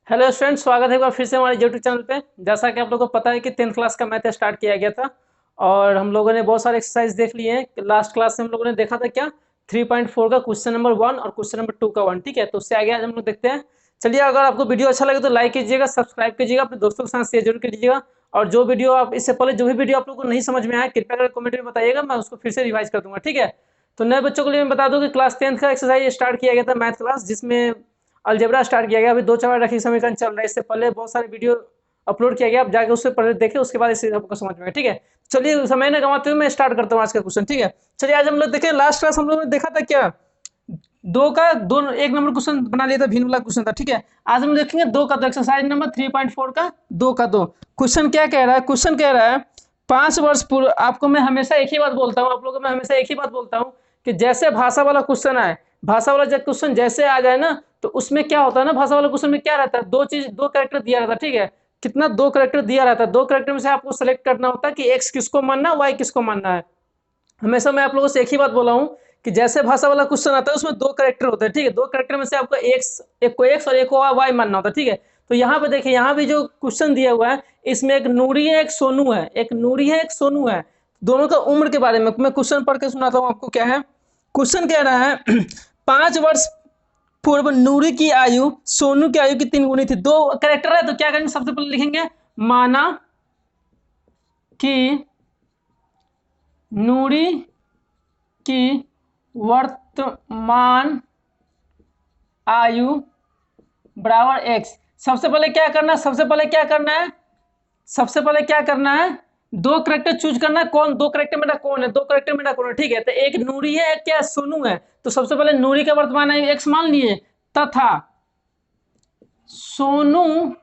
Hello student, स्वागत है एक बार फिर से हमारे यूट्यूब चैनल पे। जैसा कि आप लोगों को पता है कि 10th क्लास का मैथ स्टार्ट किया गया था और हम लोगों ने बहुत सारे एक्सरसाइज देख लिए हैं। लास्ट क्लास में हम लोगों ने देखा था क्या 3.4 का क्वेश्चन नंबर 1 और क्वेश्चन नंबर 2 का 1। ठीक है, तो उससे आगे आज हम लोग देखते हैं। चलिए, अगर आपको वीडियो अच्छा लगे तो लाइक कीजिएगा, सब्सक्राइब कीजिएगा, अपने दोस्तों के साथ शेयर जरूर कीजिएगा। और जो वीडियो आप इससे पहले जो भी वीडियो आप लोग को नहीं समझ में आया, कृपया करके कमेंट में बताइएगा, मैं उसको फिर से रिवाइज कर दूंगा। ठीक है, तो नए बच्चों के लिए मैं बता दूं कि क्लास 10th का एक्सरसाइज स्टार्ट किया गया था मैथ क्लास, जिसमें अलजेब्रा स्टार्ट किया गया। अभी दो चार रैखिक समीकरण चल रहा है, इससे पहले बहुत सारे वीडियो अपलोड किया गया, आप जाके उससे पहले देखें, उसके बाद इसे आपको समझ में आए। ठीक है, चलिए समय न गंवाते हुए मैं स्टार्ट करता हूँ आज का क्वेश्चन। ठीक है, चलिए आज हम लोग देखें, लास्ट क्लास हम लोगों ने देखा था क्या दो का दो, एक नंबर क्वेश्चन बना लिया था, भिन्न वाला क्वेश्चन था। ठीक है, आज हम देखेंगे दो का दो, एक्सरसाइज नंबर 3.4 का दो का दो। क्वेश्चन क्या कह रहा है? क्वेश्चन कह रहा है 5 वर्ष पूर्व। आपको मैं हमेशा एक ही बात बोलता हूँ, आप लोगों को मैं हमेशा एक ही बात बोलता हूँ कि जैसे भाषा वाला क्वेश्चन आए, भाषा वाला जब क्वेश्चन जैसे आ जाए ना, तो उसमें क्या होता है ना, भाषा वाला क्वेश्चन में क्या रहता है, दो चीज, दो कैरेक्टर दिया रहता है। ठीक है, कितना? दो कैरेक्टर दिया रहता है। दो कैरेक्टर में से आपको सेलेक्ट करना होता है कि एक्स किसको मानना है, वाई किसको मानना है। हमेशा मैं आप लोगों से एक ही बात बोला हूँ कि जैसे भाषा वाला क्वेश्चन आता है उसमें दो कैरेक्टर होते हैं। ठीक है, दो कैरेक्टर में से आपको एक को एक्स और एक को वाई मानना होता है। ठीक है, तो यहाँ पे देखिए, यहाँ भी जो क्वेश्चन दिया हुआ है, इसमें एक नूरी है, एक सोनू है, एक नूरी है, एक सोनू है। दोनों का उम्र के बारे में मैं क्वेश्चन पढ़ के सुनाता हूँ आपको। क्या है क्वेश्चन? कह रहा है 5 वर्ष पूर्व नूरी की आयु सोनू की आयु की 3 गुनी थी। दो कैरेक्टर है, तो क्या करेंगे? सबसे पहले लिखेंगे माना कि नूरी की वर्तमान आयु बराबर एक्स। सबसे पहले क्या करना है? सबसे पहले क्या करना है? सबसे पहले क्या करना है? दो करेक्टर चूज करना है। कौन? दो करेक्टर मेरा कौन है? दो करेक्टर मेरा कौन है? ठीक है, तो एक नूरी है, एक क्या सोनू है। तो सबसे पहले नूरी का वर्तमान आयु एक्स मान लिए, तथा सोनू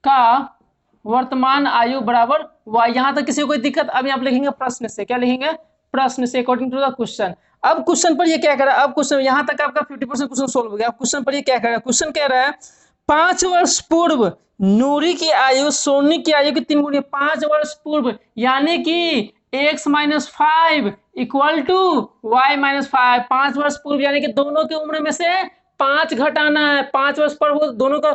का वर्तमान आयु बराबर वाई। यहां तक किसी को कोई दिक्कत? अब आप लिखेंगे प्रश्न से। क्या लिखेंगे? प्रश्न से, अकॉर्डिंग टू द क्वेश्चन। अब क्वेश्चन पर ये क्या कर रहा है? अब क्वेश्चन यहां तक आपका 50% क्वेश्चन सोल्व हो गया। अब क्वेश्चन पर ये क्या कर रहा है? क्वेश्चन कह रहा है 5 वर्ष पूर्व नूरी की आयु सोनी की आयु की 3 गुनी। 5 वर्ष पूर्व यानी कि x-5 इक्वल टू y-5। 5 वर्ष पूर्व यानी कि दोनों की उम्र में से 5 घटाना है। 5 वर्ष पर वो दोनों का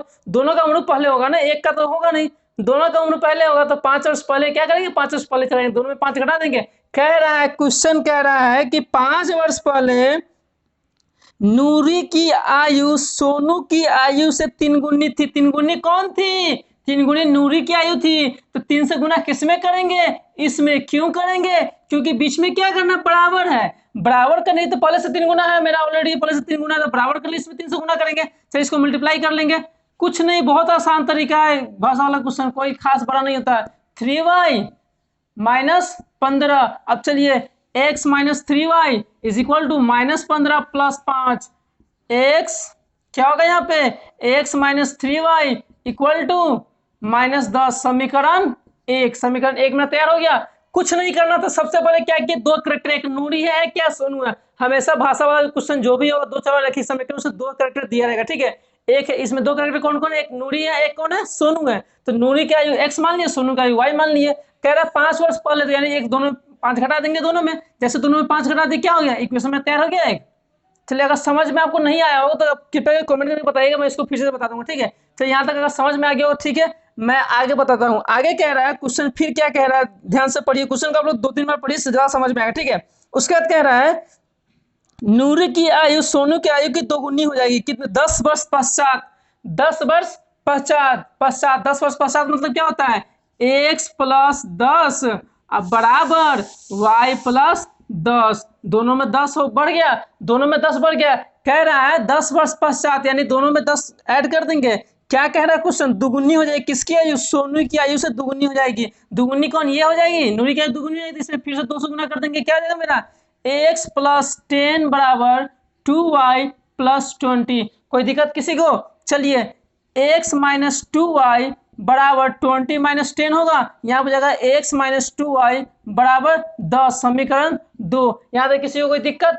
उम्र पहले होगा ना, एक का तो होगा नहीं, दोनों का उम्र पहले होगा। तो 5 वर्ष पहले क्या करेंगे? 5 वर्ष पहले चलेंगे, दोनों में 5 घटा देंगे। कह रहा है, क्वेश्चन कह रहा है कि 5 वर्ष पहले नूरी की आयु सोनू की आयु से 3 गुनी थी। 3 गुनी कौन थी? 3 गुनी नूरी की आयु थी। तो 3 से गुना किसमें करेंगे? इसमें। क्यों करेंगे? क्योंकि बीच में क्या करना? बराबर है। बराबर का नहीं तो पहले से 3 गुना है मेरा, ऑलरेडी पहले से 3 गुना है, तो बराबर कर लिए, इसमें 3 से गुना करेंगे। चलिए इसको मल्टीप्लाई कर लेंगे। कुछ नहीं, बहुत आसान तरीका है भाषा वाला क्वेश्चन, कोई खास बड़ा नहीं होता है। 3y-15। अब चलिए, x-3y is equal to -15 + 5। x क्या होगा यहाँ पे? x-3y equal to -10। समीकरण एक, समीकरण एक में तैयार हो गया। कुछ नहीं करना था। सबसे पहले क्या किया? दो करेक्टर, एक नूरी है, क्या सोनू है। हमेशा भाषा वाला क्वेश्चन जो भी होगा, दो चार रखी समीकरण, उससे दो करेक्टर दिया रहेगा। ठीक है, एक है इसमें, दो करेक्टर कौन कौन है? एक नूरी है, एक कौन है? सोनू है। तो नूरी का आयु एक्स मान लिया, सोनू का आयु वाई मान लिए। कह रहा है 5 वर्ष पहले, तो यानी एक दोनों 5 घटा देंगे दोनों में। जैसे दोनों में 5 घटा दिए, क्या हो गया? इक्वेशन में तैयार हो गया एक। चलिए, अगर समझ में आपको नहीं आया हो तो कृपया कमेंट करके बताइएगा, मैं इसको फिर से बता दूंगा। ठीक है, चलिए यहाँ तक अगर समझ में आ गया हो, ठीक है, मैं आगे बताता हूँ। आगे कह रहा है क्वेश्चन, फिर क्या कह रहा है, ध्यान से पढ़िए क्वेश्चन को, आप लोग 2-3 बार पढ़िए, ज्यादा समझ में आएगा। ठीक है, उसके बाद कह रहा है नूरी की आयु सोनू की आयु की 2 गुनी हो जाएगी। कितने? 10 वर्ष पश्चात। 10 वर्ष पश्चात, 10 वर्ष पश्चात मतलब क्या होता है? x + 10 अब बराबर y + 10। दोनों में 10 हो बढ़ गया, दोनों में 10 बढ़ गया। कह रहा है 10 वर्ष पश्चात यानी दोनों में 10 ऐड कर देंगे। क्या कह रहा है क्वेश्चन? दुगुनी हो जाएगी। किसकी आयु? सोनू की आयु से दुगुनी हो जाएगी। दुगुनी कौन? ये हो जाएगी, नूरी की आयु दुगुनी हो जाएगी। इसमें फिर से 2 से गुना कर देंगे। क्या देगा मेरा? x + 10 बराबर 2y + 20। कोई दिक्कत किसी को? चलिए, x - 2y बराबर 20 - 10 होगा। यहाँ पर जगह x - 2y बराबर 10। समीकरण 2। यहाँ तक किसी को कोई दिक्कत?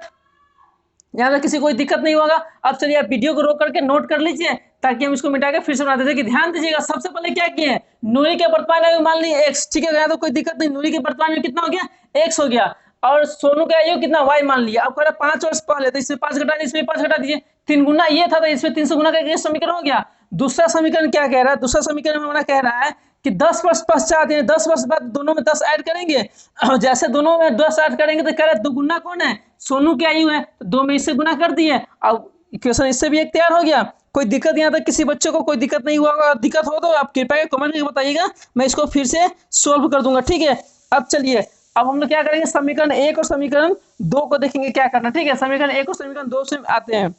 यहाँ तक किसी को कोई दिक्कत नहीं होगा। अब चलिए, आप वीडियो को रोक करके नोट कर लीजिए, ताकि हम इसको मिटा के फिर से बना देते। कि ध्यान दीजिएगा, सबसे पहले क्या किए? नूरी के वर्तमान आयु मान ली x। ठीक है, यहाँ तो कोई दिक्कत नहीं। नूरी के वर्तमान आयु कितना हो गया? x हो गया। और सोनू का आयु कितना? y मान लिया। अब कह रहा 5 वर्ष पहले, तो इसमें 5 घटा दीजिए, इसमें 5 घटा दीजिए। 3 गुना ये था, तो इसमें 3 से गुना करके समीकरण हो गया। दूसरा समीकरण क्या कह रहा है, दूसरा समीकरण हमारा कह रहा है कि 10 वर्ष पश्चात यानी 10 वर्ष बाद दोनों में 10 ऐड करेंगे, और जैसे दोनों में 10 ऐड करेंगे तो कह रहे दुगुना कौन है, सोनू की आयु है, तो 2 में इससे गुना कर दिए। अब इक्वेशन इससे भी एक तैयार हो गया। कोई दिक्कत यहाँ तक किसी बच्चे को कोई दिक्कत नहीं हुआ होगा, दिक्कत हो तो आप कृपया करके कमेंट करके बताइएगा, मैं इसको फिर से सोल्व कर दूंगा। ठीक है, अब चलिए अब हम लोग क्या करेंगे, समीकरण 1 और समीकरण 2 को देखेंगे क्या करना। ठीक है, समीकरण 1 और समीकरण 2 से आते हैं,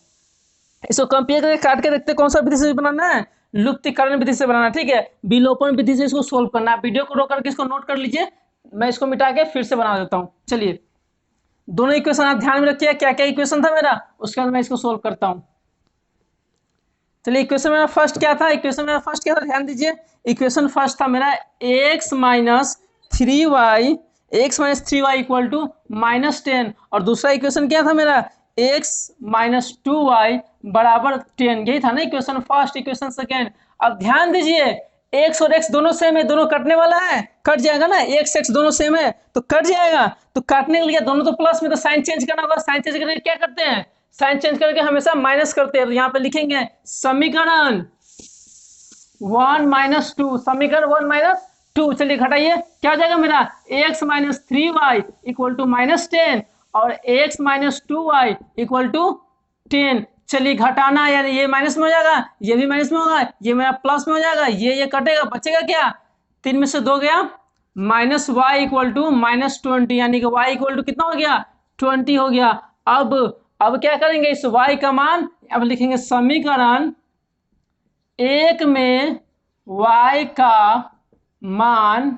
इसको कंपेयर करके काट के देखते हैं कौन सा विधि से बनाना है, लुप्तीकरण विधि से बनाना। ठीक है, विलोपन विधि से इसको सोल्व करना है। वीडियो को रोक करके इसको नोट कर लीजिए, मैं इसको मिटा के फिर से बना देता हूँ। चलिए दोनों इक्वेशन आप ध्यान में रखिए, क्या क्या इक्वेशन था मेरा, उसके बाद मैं इसको सोल्व करता हूँ। चलिए इक्वेशन मेरा फर्स्ट क्या था, इक्वेशन मेरा फर्स्ट क्या था, ध्यान दीजिए। इक्वेशन फर्स्ट था मेरा x minus 3y equal to -10, और दूसरा इक्वेशन क्या था मेरा x माइनस 2y बराबर 10, यही था ना इक्वेशन फर्स्ट। इक्वेशन सेकेंड, अब ध्यान दीजिए x और x दोनों सेम है, दोनों कटने वाला है, कट जाएगा ना, x दोनों सेम है तो कट जाएगा, तो काटने के लिए दोनों तो प्लस में, तो साइन चेंज करना होगा। साइन चेंज करके क्या करते हैं, साइन चेंज करके हमेशा माइनस करते हैं, तो यहाँ पे लिखेंगे समीकरण 1 माइनस 2, समीकरण 1 माइनस 2। चलिए घटाइए, क्या हो जाएगा मेरा x minus 3y equal to -10 और x minus 2y equal to 10। चलिए घटाना, यानी ये माइनस में हो जाएगा, ये भी माइनस में होगा, ये मेरा प्लस में हो जाएगा, ये कटेगा, बचेगा क्या, 3 में से 2 गया, माइनस y इक्वल टू -20, यानी कि y इक्वल टू कितना हो गया 20 हो गया। अब क्या करेंगे, इस y का मान अब लिखेंगे समीकरण 1 में y का मान,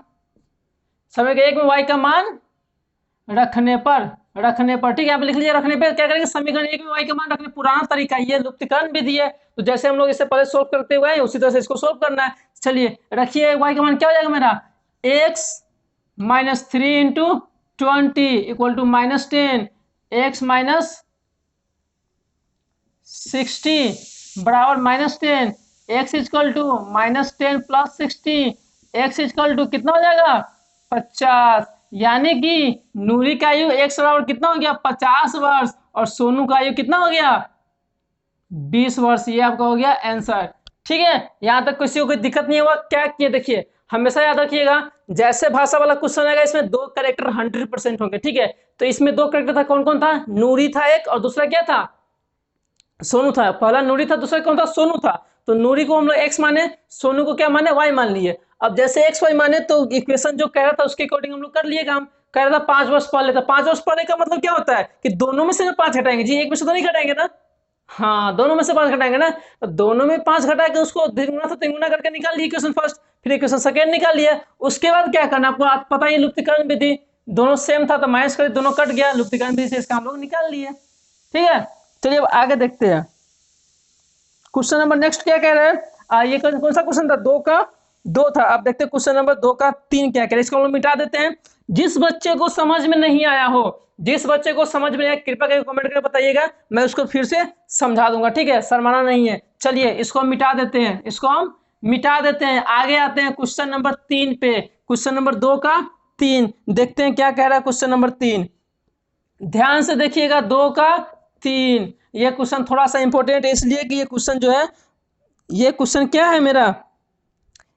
समीकरण 1 में y का मान रखने पर ठीक है, आप लिख लीजिए रखने पे क्या करेंगे, समीकरण 1 में y का मान रखने, पुराना तरीका ये लुप्तीकरण विधि है, तो जैसे हम लोग इससे पहले सोल्व करते हुए हैं उसी तरह से इसको सोल्व करना है। चलिए रखिए, y का मान क्या हो जाएगा मेरा x minus 3 into 20 equal to -10, x minus 60 बराबर -10, x equal to -10 plus 60, x equal to कितना हो जाएगा 50, यानी कि नूरी का आयु x बराबर कितना हो गया 50 वर्ष, और सोनू का आयु कितना हो गया 20 वर्ष। ये आपका हो गया आंसर। ठीक है, यहाँ तक किसी को कोई दिक्कत नहीं हुआ, क्या किए देखिए, हमेशा याद रखिएगा जैसे भाषा वाला क्वेश्चन आएगा इसमें 2 कैरेक्टर 100% होंगे। ठीक है, तो इसमें 2 कैरेक्टर था, कौन कौन था, नूरी था एक, और दूसरा क्या था सोनू था। पहला नूरी था, दूसरा कौन था सोनू था, तो नूरी को हम लोग x माने, सोनू को क्या माने y मान लिए। अब जैसे x y माने तो इक्वेशन जो कह रहा था उसके अकॉर्डिंग हम लोग कर लिए काम, कह रहा था 5 वर्ष पहले, तो 5 वर्ष पहले का मतलब क्या होता है कि दोनों में से 5 घटाएंगे जी, एक में से तो नहीं घटाएंगे ना, हाँ दोनों में से 5 घटाएंगे ना, तो दोनों में 5 घटा के उसको द्विगुना से तिगुना करके निकाल लिए इक्वेशन फर्स्ट, फिर इक्वेशन सेकेंड निकाल लिया। उसके बाद क्या करना आपको पता ही, लुप्तीकरण विधि, दोनों सेम था तो माइनस कर दोनों कट गया, लुप्तीकरण विधि से इसका हम लोग निकाल लिए। ठीक है, चलिए अब आगे देखते हैं क्वेश्चन नंबर नेक्स्ट क्या कह रहे हैं। ये कौन सा क्वेश्चन था, 2 का 2 था। अब देखते हैं क्वेश्चन नंबर 2 का 3 क्या कह रहे हैं, इसको हम लोग मिटा देते हैं। जिस बच्चे को समझ में नहीं आया हो, जिस बच्चे को समझ में आया कृपया करके कमेंट करके बताइएगा, मैं उसको फिर से समझा दूंगा। ठीक है, शर्माना नहीं है। चलिए इसको हम मिटा देते हैं, इसको हम मिटा देते हैं, आगे आते हैं क्वेश्चन नंबर 3 पे। क्वेश्चन नंबर 2 का 3 देखते हैं क्या कह रहा है क्वेश्चन नंबर 3, ध्यान से देखिएगा 2 का 3। ये क्वेश्चन थोड़ा सा इंपॉर्टेंट है इसलिए कि ये क्वेश्चन जो है, ये क्वेश्चन क्या है मेरा,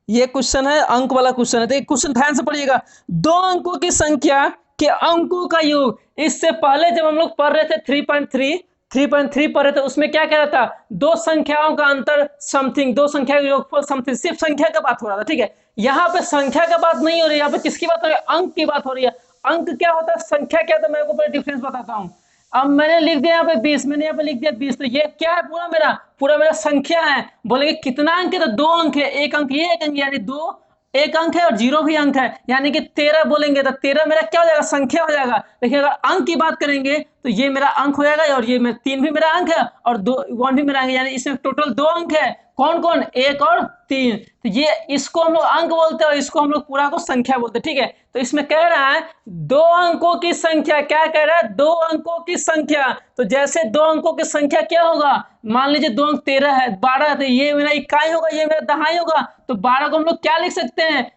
ये क्वेश्चन है अंक वाला क्वेश्चन है। तो क्वेश्चन ध्यान से पढ़िएगा, 2 अंकों की संख्या के अंकों का योग। इससे पहले जब हम लोग पढ़ रहे थे 3.3 पढ़ रहे थे, उसमें क्या कह रहा था, 2 संख्याओं का अंतर समथिंग, 2 संख्या का योगफल समथिंग, सिर्फ संख्या का बात हो रहा था। ठीक है, यहाँ पे संख्या का बात नहीं हो रही, यहाँ पे किसकी बात हो रही है, अंक की बात हो रही है। अंक क्या होता है, संख्या क्या, तो मैं आपको डिफरेंस बताता हूँ। अब मैंने लिख दिया यहाँ पे 20, मैंने यहाँ पे लिख दिया 20, तो ये क्या है, पूरा मेरा संख्या है। बोलेंगे कितना अंक है, तो 2 अंक है, एक अंक ये, एक अंक यानी 2 एक अंक है और 0 भी अंक है, यानी कि 13 बोलेंगे तो 13 मेरा क्या हो जाएगा, संख्या हो जाएगा। देखिए अगर अंक की बात करेंगे तो ये मेरा अंक हो जाएगा, और ये 3 भी मेरा अंक है और 1 भी मेरा अंक है, यानी इसमें टोटल 2 अंक है। कौन कौन, 1 और 3। तो ये इसको हम लोग अंक बोलते हैं और इसको हम लोग पूरा को संख्या बोलते हैं। ठीक है, तो इसमें कह रहा है 2 अंकों की संख्या, क्या कह रहा है, 2 अंकों की संख्या। तो जैसे 2 अंकों की संख्या क्या होगा, मान लीजिए 2 अंक 13 है, 12 है, तो ये मेरा इकाई होगा, ये मेरा दहाई होगा। तो 12 को हम लोग क्या लिख सकते हैं,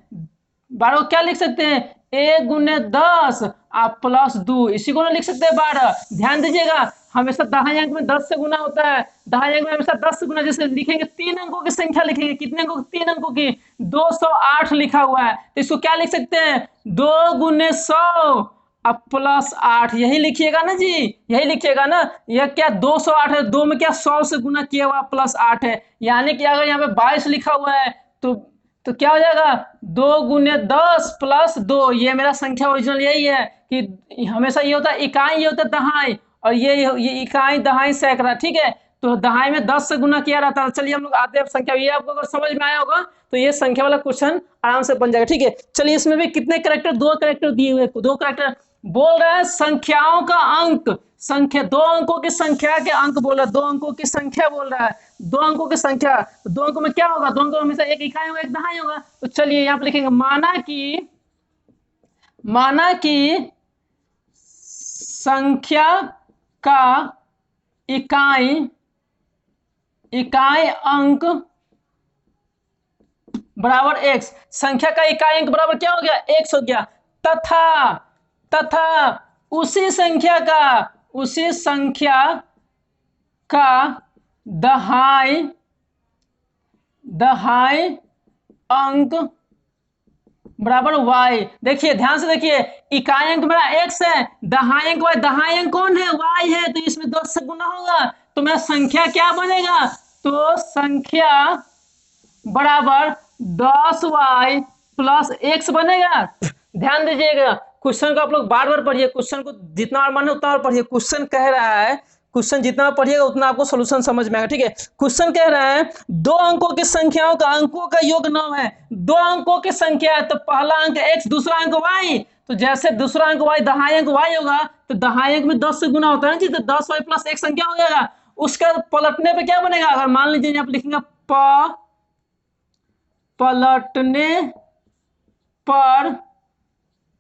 12 को क्या लिख सकते हैं, 1 × 10 आप +2, इसी को ना लिख सकते हैं 12। ध्यान दीजिएगा हमेशा दाहिने अंक में 10 से गुना होता है, दाहिने अंक में हमेशा 10 से गुना। जैसे लिखेंगे 3 अंकों की संख्या लिखेंगे, कितने अंकों की? 3 अंकों की। 208 लिखा हुआ है तो इसको क्या लिख सकते हैं? 2 गुने 100 अब प्लस 8, यही लिखिएगा ना जी, यही लिखिएगा ना। यह क्या 208 है, 2 में क्या 100 से गुना किया हुआ प्लस 8 है, यानी कि अगर यहाँ पे 22 लिखा हुआ है तो क्या हो जाएगा? 2 गुने 10 प्लस 2। ये मेरा संख्या ओरिजिनल यही है कि हमेशा ये होता है इकाई, ये होता है दहाई, और ये इकाई दहाई सैकड़ा, ठीक है। तो दहाई में 10 से गुना किया रहता है। चलिए हम लोग आते हैं संख्या, ये आपको अगर समझ में आया होगा तो ये संख्या वाला क्वेश्चन आराम से बन जाएगा, ठीक है। चलिए इसमें भी कितने कैरेक्टर? 2 कैरेक्टर दिए हुए, 2 कैरेक्टर। बोल रहा है संख्याओं का अंक, संख्या 2 अंकों की संख्या के अंक बोल रहा है, 2 अंकों की संख्या बोल रहा है, 2 अंकों की संख्या। 2 अंकों में क्या होगा? 2 अंकों में हमेशा एक इकाई होगा, एक दहाई होगा। तो चलिए यहाँ पे लिखेंगे माना कि संख्या का इकाई अंक बराबर x, संख्या का इकाई अंक बराबर क्या हो गया? x हो गया। तथा उसी संख्या का दहाई अंक बराबर y। देखिए ध्यान से देखिए, इकाई अंक मेरा x है, दहाई अंक y। दहाई अंक कौन है? y है, तो इसमें 10 से गुना होगा तो मेरा संख्या क्या बनेगा? तो संख्या बराबर 10y प्लस x बनेगा। ध्यान दीजिएगा, क्वेश्चन को आप लोग बार बार पढ़िए, क्वेश्चन को जितना बार मन है उतना बार पढ़िए। क्वेश्चन कह रहा है, क्वेश्चन जितना पढ़िएगा उतना आपको सॉल्यूशन समझ में आएगा, ठीक है। क्वेश्चन कह रहा है 2 अंकों की संख्याओं का अंकों का योग 9 है। 2 अंकों की संख्या है तो पहला अंक x, दूसरा अंक y। तो जैसे दूसरा अंक y दहाई अंक y होगा तो दहाई अंक में 10 से गुना होता है जी, तो 10y प्लस x संख्या हो जाएगा। उसका पलटने पे क्या बनेगा? अगर मान लीजिए यहाँ पे लिखेंगे पलटने पर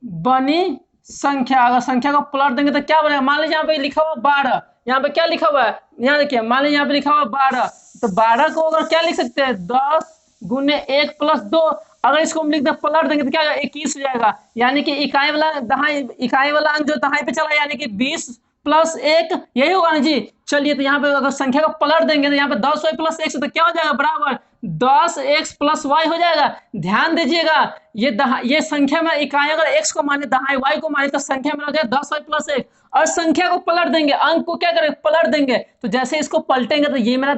बनी संख्या, अगर संख्या को पलट देंगे तो क्या बनेगा? मान लीजिए यहाँ पे लिखा हुआ 12, यहाँ पे क्या लिखा हुआ है? यहाँ देखिए, मान लीजिए यहाँ पे लिखा हुआ 12, तो 12 को अगर क्या लिख सकते हैं? 10 गुने 1 प्लस 2। अगर इसको हम लिख दे पलट देंगे तो क्या 21 हो जाएगा, यानी कि इकाई वाला अंक जो दहाई पे चला, यानी कि 20 प्लस 1, यही होगा ना जी। चलिए तो यहाँ पे अगर संख्या को पलट देंगे तो यहाँ पे 10y प्लस x तो क्या हो जाएगा? बराबर 10x प्लस y हो जाएगा। ध्यान दीजिएगा, ये संख्या में इकाई अगर x को माने, दहाई y को माने, तो संख्या में हो जाएगा 10y प्लस 1। और संख्या को पलट देंगे, अंक को क्या करेंगे? पलट देंगे। तो जैसे इसको पलटेंगे तो ये मेरा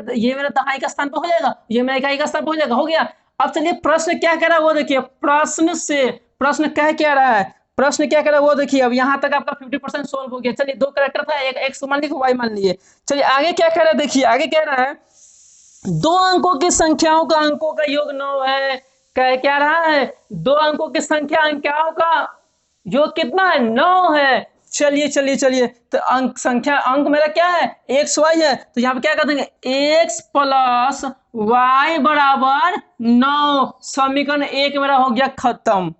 दहाई का स्थान पर हो जाएगा, ये मेरा इकाई का स्थान पर हो जाएगा, हो गया। अब चलिए प्रश्न क्या कह रहा है वो देखिए, प्रश्न कह क्या रहा है, प्रश्न क्या कह रहा है वो देखिए। अब यहाँ तक आपका 50% सोल्व हो गया। चलिए 2 कैरेक्टर था, एक एक्स मान लीजिए, वाई मान लीजिए। चलिए आगे क्या कह रहा है देखिए, आगे कह रहा है 2 अंकों की संख्याओं का अंकों का योग 9 है। क्या रहा है? 2 अंकों की संख्याओं का योग कितना है? 9 है। चलिए तो अंक मेरा क्या है? एक्स वाई है। तो यहाँ पे क्या कर देंगे? x प्लस वाई बराबर 9। समीकरण 1 मेरा हो गया खत्म।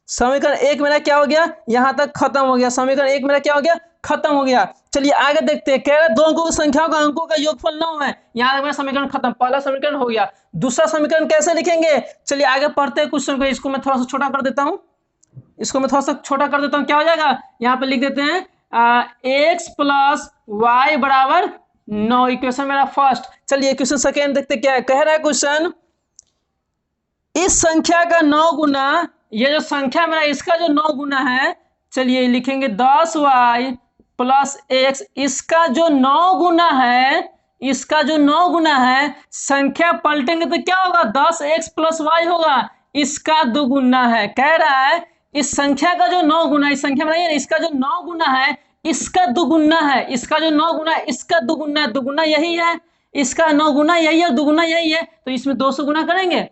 समीकरण 1 मेरा क्या हो गया? यहाँ तक खत्म हो गया। समीकरण 1 मेरा क्या हो गया? खत्म हो गया। चलिए आगे देखते हैं, कह रहे 2 अंकों की संख्याओं का अंकों का योगफल 9 है। यहाँ तक मेरा समीकरण खत्म, पहला समीकरण हो गया। दूसरा समीकरण कैसे लिखेंगे? चलिए आगे पढ़ते हैं क्वेश्चन को। इसको मैं थोड़ा सा छोटा कर देता हूँ, क्या हो जाएगा? यहाँ पे लिख देते हैं x प्लस वाई बराबर 9। इक्वेशन मेरा फर्स्ट। चलिए इक्वेशन सेकेंड देखते क्या है। कह रहा है क्वेश्चन, इस संख्या का 9 गुना, ये जो संख्या मेरा इसका जो 9 गुना है, चलिए लिखेंगे 10y प्लस x। इसका जो 9 गुना है, संख्या पलटेंगे तो क्या होगा? 10x प्लस y होगा। इसका दुगुना है। कह रहा है इस संख्या का जो 9 गुना, इस संख्या में नहीं है, इसका जो 9 गुना है इसका दुगुना है। इसका जो 9 गुना है इसका दुगुना है। दुगुना यही है, इसका 9 गुना यही है, दुगुना यही है, तो इसमें 200 गुना करेंगे।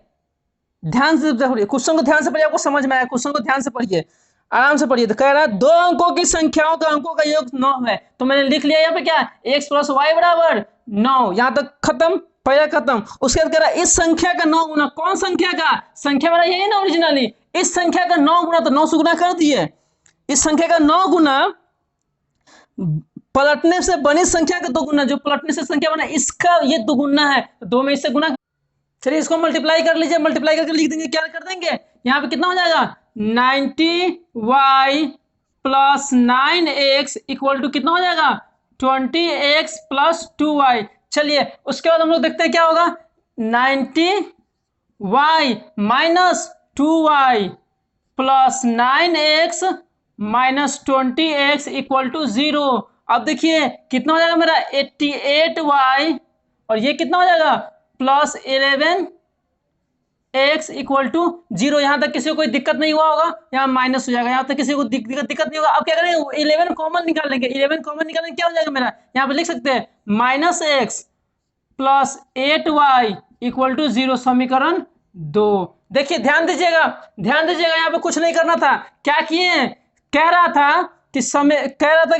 ध्यान से पढ़िए क्वेश्चन को, ध्यान से पढ़िए, आपको समझ में आया। क्वेश्चन को ध्यान से पढ़िए, आराम से पढ़िए। तो कह रहा है 2 अंकों की संख्याओं का अंकों का योग 9 है। तो मैंने लिख लिया यहाँ पे क्या? x प्लस वाई बराबर 9। यहाँ तक खत्म, पहला खत्म। उसके बाद कह रहा है इस संख्या का 9 गुना। कौन संख्या का? संख्या मेरा यही ना ओरिजिनली। इस संख्या का 9 गुना, तो 9 से गुना कर दिए। इस संख्या का 9 गुना पलटने से बनी संख्या का 2 गुना, जो पलटने से संख्या बना इसका ये 2 गुना है, तो 2 में इससे गुना। चलिए इसको मल्टीप्लाई कर लीजिए, मल्टीप्लाई करके लिख देंगे, क्या कर देंगे? यहाँ पे कितना हो जाएगा? 90y plus 9x equal to कितना हो जाएगा? 20x plus 2y। चलिए उसके बाद हम लोग देखते हैं क्या होगा, 90y minus 2y plus 9x minus 20x equal to 0। अब देखिए कितना हो जाएगा मेरा 88y और ये कितना हो जाएगा प्लस 11x इक्वल टू 0। यहाँ तक किसी को कोई दिक्कत नहीं हुआ होगा, यहाँ माइनस हो जाएगा, यहाँ तक किसी को दिक्कत नहीं होगा। अब क्या करेंगे 11 कॉमन निकाल लेंगे, 11 कॉमन निकालेंगे क्या हो जाएगा मेरा, यहाँ पे लिख सकते हैं minus x plus 8y equal to 0, समीकरण 2। देखिए ध्यान दीजिएगा यहाँ पे कुछ नहीं करना था, क्या किए, कह रहा था कि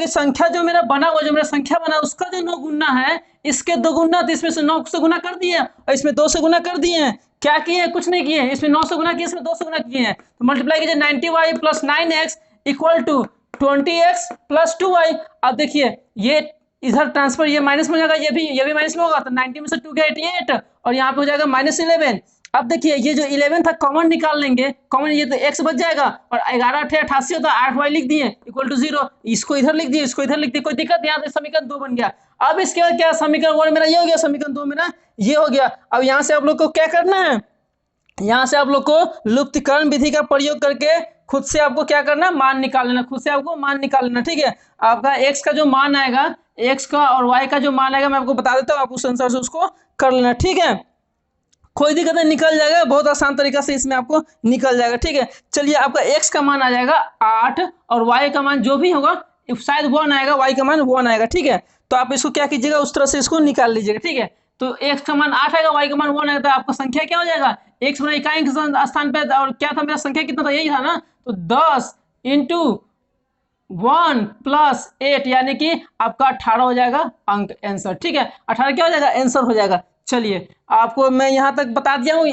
संख्या जो मेरा बना हुआ, जो मेरा संख्या बना उसका जो 9 गुना है इसके 2 गुना, तो इसमें से 9 से गुना कर दिए और इसमें 2 से गुना कर दिए। क्या किए, कुछ नहीं किए, इसमें 9 से गुना किए, इसमें 2 से गुना किए हैं, तो मल्टीप्लाई कीजिए 90y plus 9x equal to 20x plus 2y। अब देखिए ये इधर ट्रांसफर, ये माइनस में हो जाएगा, ये भी माइनस में होगा, तो 90 में से 2 गया 88 और यहाँ पे हो जाएगा माइनस 11। अब देखिए ये जो 11 था कॉमन निकाल लेंगे, कॉमन ये तो x बच जाएगा और 11 × 88 होता है, 8y लिख दिए इक्वल टू 0। इसको इधर लिख दिए, इसको इधर लिख दिए, कोई दिक्कत, यहाँ पे समीकरण 2 बन गया। अब इसके बाद क्या, समीकरण 1 मेरा ये हो गया, समीकरण 2 मेरा ये हो गया। अब यहाँ से आप लोग को क्या करना है, यहाँ से आप लोग को लुप्तीकरण विधि का प्रयोग करके खुद से आपको क्या करना, मान निकाल लेना, खुद से आपको मान निकाल लेना। ठीक है, आपका x का जो मान आएगा, x का और y का जो मान आएगा मैं आपको बता देता हूँ, आप उस अनुसार से उसको कर लेना। ठीक है, कोई दिक्कत नहीं, निकल जाएगा, बहुत आसान तरीका से इसमें आपको निकल जाएगा। ठीक है, चलिए आपका x का मान आ जाएगा 8 और y का मान जो भी होगा शायद 1 आएगा, y का मान 1 आएगा। ठीक है, तो आप इसको क्या कीजिएगा, उस तरह से इसको निकाल लीजिएगा। ठीक है, तो x का मान 8 आएगा, y का मान 1 आएगा, तो आपका संख्या क्या हो जाएगा, x बना इकाई के स्थान पे, और क्या था मेरा संख्या कितना था, यही था ना, तो 10 इंटू 1 प्लस 8 यानी कि आपका 18 हो जाएगा अंक, आंसर। ठीक है, 18 क्या हो जाएगा, आंसर हो जाएगा। चलिए आपको मैं यहाँ तक बता दिया हूँ,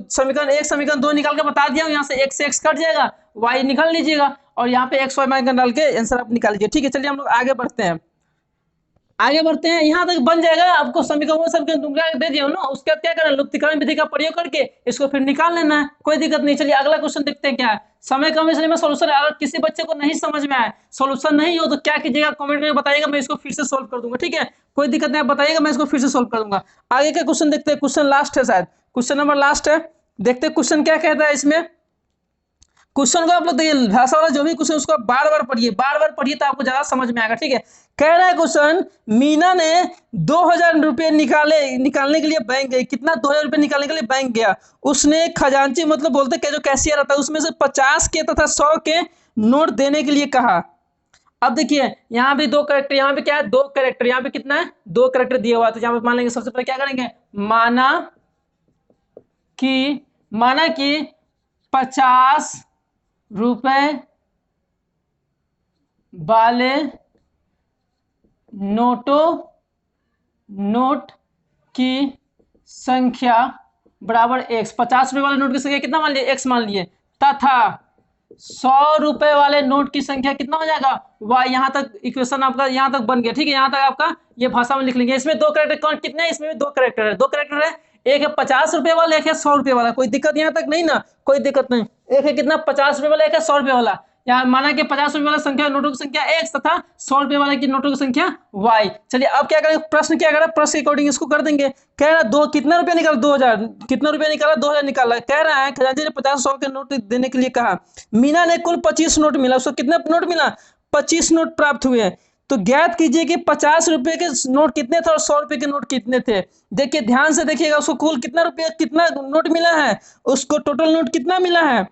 समीकरण 1 समीकरण 2 निकाल के बता दिया हूँ, यहाँ से x से x कट जाएगा, y निकाल लीजिएगा और यहाँ पे x y मान डाल के आंसर आप निकाल लीजिए। ठीक है, चलिए हम लोग आगे बढ़ते हैं, यहाँ तक बन जाएगा। आपको समीकरण दे दिया ना, उसके बाद क्या करना, लुप्तीकरण विधि का प्रयोग करके इसको फिर निकाल लेना है, कोई दिक्कत नहीं। चलिए अगला क्वेश्चन देखते हैं क्या है, समय कम इसलिए मैं सोल्यूशन, अगर किसी बच्चे को नहीं समझ में आए, सोल्यूशन नहीं हो तो क्या कीजिएगा, कमेंट में बताइएगा, मैं इसको फिर से सोल्व कर दूंगा। ठीक है, कोई दिक्कत नहीं, आप बताइएगा, मैं इसको फिर से सोल्व कर दूंगा। आगे का क्वेश्चन देखते हैं, क्वेश्चन लास्ट है, शायद क्वेश्चन नंबर लास्ट है, देखते हैं क्वेश्चन क्या कहता है इसमें। क्वेश्चन को आप लोग देखिए, भाषा वाला जो भी क्वेश्चन उसको बार बार पढ़िए तो आपको ज्यादा समझ में आएगा। ठीक है, कह रहा है क्वेश्चन, मीना ने 2000 रुपये निकालने के लिए बैंक गई, कितना, 2000 रुपये निकालने के लिए बैंक गया। उसने खजांची मतलब बोलते जो कैशियर रहता है उसमें से 50 के तथा 100 के नोट देने के लिए कहा। अब देखिए यहाँ भी 2 कैरेक्टर, यहाँ पे क्या है 2 कैरेक्टर, यहाँ पे कितना है 2 कैरेक्टर दिया हुआ है, तो यहाँ पे मान लेंगे, सबसे पहले क्या करेंगे, माना कि 50 रुपए वाले नोट की संख्या बराबर x, 50 रुपए वाले नोट की संख्या कितना मान लिए, x मान लिए, तथा 100 रुपए वाले नोट की संख्या कितना हो जाएगा y। यहाँ तक इक्वेशन आपका यहाँ तक बन गया। ठीक है, यहाँ तक आपका ये भाषा में लिख लेंगे। इसमें 2 कैरेक्टर कौन कितने हैं, इसमें भी 2 कैरेक्टर है, 2 कैरेक्टर है, एक है 50 रुपए वाला, एक है 100 रुपए वाला, कोई दिक्कत यहाँ तक नहीं ना, कोई दिक्कत नहीं। एक है कितना 50 रुपए वाला, एक है 100 रुपए वाला। यहाँ माना कि 50 रुपए वाला संख्या नोटों की संख्या x तथा 100 रुपए वाले की नोटों की संख्या y। चलिए अब क्या करें, प्रश्न क्या करें, प्रश्न के अकॉर्डिंग इसको कर देंगे। कह रहा है कितना रुपया निकाला, 2000, कितना रुपया निकाला, 2000 निकाला। कह रहा है खजांची ने 50-100 के नोट देने के लिए कहा। मीना ने कुल 25 नोट मिला, उसको कितना नोट मिला, 25 नोट प्राप्त हुए। तो ज्ञात कीजिए कि 50 रुपए के नोट कितने थे और 100 रुपए के नोट कितने थे। देखिए ध्यान से देखिएगा, उसको कुल कितना रुपया कितना नोट मिला है, उसको टोटल नोट कितना मिला है,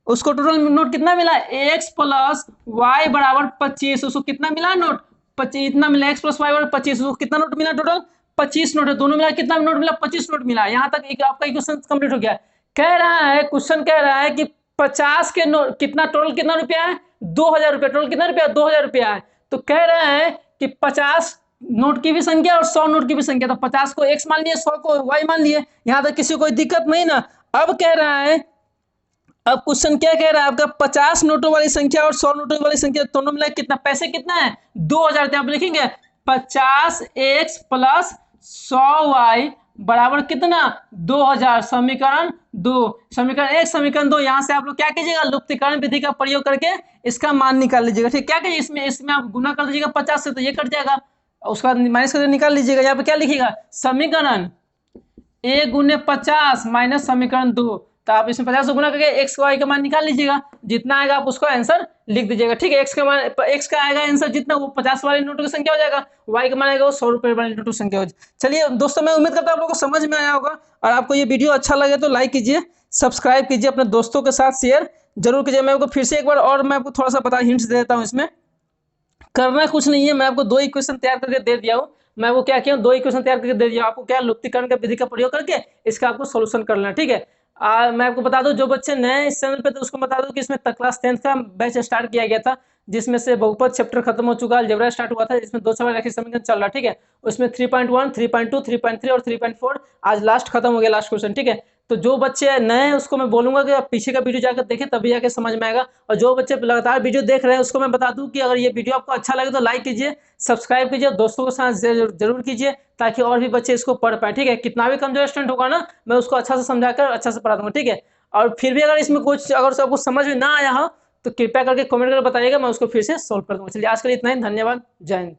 उसको टोटल नोट कितना मिला, x प्लस वाई बराबर 25। उसको कितना मिला नोट, 25 इतना मिला, x प्लस वाई बराबर 25। उसको कितना नोट मिला, टोटल 25 नोट है, दोनों मिला कितना नोट मिला, 25 नोट मिला। यहाँ तक आपका इक्वेशन कंप्लीट हो गया। कह रहा है क्वेश्चन कह रहा है कि 50 के नोट कितना, टोटल कितना रुपया है, 2000 रुपया, टोटल कितना रुपया, 2000 रुपया है। तो कह रहा है कि 50 नोट की भी संख्या और 100 नोट की भी संख्या, तो 50 को x मान लिए, 100 को y मान लिए, यहाँ तक किसी को कोई दिक्कत नहीं ना। अब कह रहा है, अब क्वेश्चन क्या कह रहा है, आपका 50 नोटों वाली संख्या और 100 नोटों वाली संख्या दोनों मिला कितना, पैसे कितना है 2000 थे। आप लिखेंगे 50x प्लस 100y बराबर कितना 2000, समीकरण 2, समीकरण 1 समीकरण 2। यहाँ से आप लोग क्या कीजिएगा, लुप्तीकरण विधि का प्रयोग करके इसका मान निकाल लीजिएगा। ठीक, क्या कीजिए, इसमें आप गुना कर दीजिएगा 50 से, तो ये कट जाएगा, उसके बाद माइनस करके निकाल लीजिएगा। यहाँ पे क्या लिखिएगा, समीकरण a गुने 50 माइनस समीकरण 2। तो आप इसमें 50 से गुना करके x का y का मान निकाल लीजिएगा, जितना आएगा आप उसका आंसर लिख दीजिएगा। ठीक है, x का मान, x का आएगा आंसर जितना, वो 50 वाले नोटों की संख्या हो जाएगा, y का मान आएगा वो 100 रुपए वाले नोटों की संख्या हो जाएगी। चलिए दोस्तों, मैं उम्मीद करता हूँ आप लोगों को समझ में आया होगा, और आपको ये वीडियो अच्छा लगे तो लाइक कीजिए, सब्सक्राइब कीजिए, अपने दोस्तों के साथ शेयर जरूर कीजिए। मैं आपको फिर से एक बार और मैं आपको थोड़ा सा बता हिंट्स दे देता हूँ। इसमें करना कुछ नहीं है, मैं आपको 2 इक्वेशन तैयार करके दे दिया हूँ। मैं वो क्या किया, 2 इक्वेशन तैयार करके दे दिया, आपको क्या लुप्तीकरण का विधि का प्रयोग करके इसका आपको सॉल्यूशन कर लेना। ठीक है, मैं आपको बता दूं, जो बच्चे नए इस चैनल पे, तो उसको बता दूं कि इसमें क्लास 10th का बैच स्टार्ट किया गया था, जिसमें से बहुपद चैप्टर खत्म हो चुका है, अलजेब्रा स्टार्ट हुआ था, जिसमें 2 सवाल रैखिक समीकरण चल रहा है। ठीक है, उसमें 3.1, 3.2, 3.3 और 3.4 आज लास्ट खत्म हो गया, लास्ट क्वेश्चन। ठीक है, तो जो बच्चे नए हैं उसको मैं बोलूंगा कि आप पीछे का वीडियो जाकर देखें, तभी जाके समझ में आएगा। और जो बच्चे लगातार वीडियो देख रहे हैं उसको मैं बता दूं कि अगर ये वीडियो आपको अच्छा लगे तो लाइक कीजिए, सब्सक्राइब कीजिए, दोस्तों के साथ जरूर कीजिए, ताकि और भी बच्चे इसको पढ़ पाए। ठीक है, कितना भी कमजोर स्टूडेंट होगा ना, मैं उसको अच्छा से समझाकर अच्छा से पढ़ा दूंगा। ठीक है, और फिर भी अगर इसमें कुछ अगर आपको समझ में ना आया हो तो कृपया करके कमेंट करके बताइएगा, मैं उसको फिर से सॉल्व कर दूंगा। चलिए आज के लिए इतना ही, धन्यवाद, जय हिंद।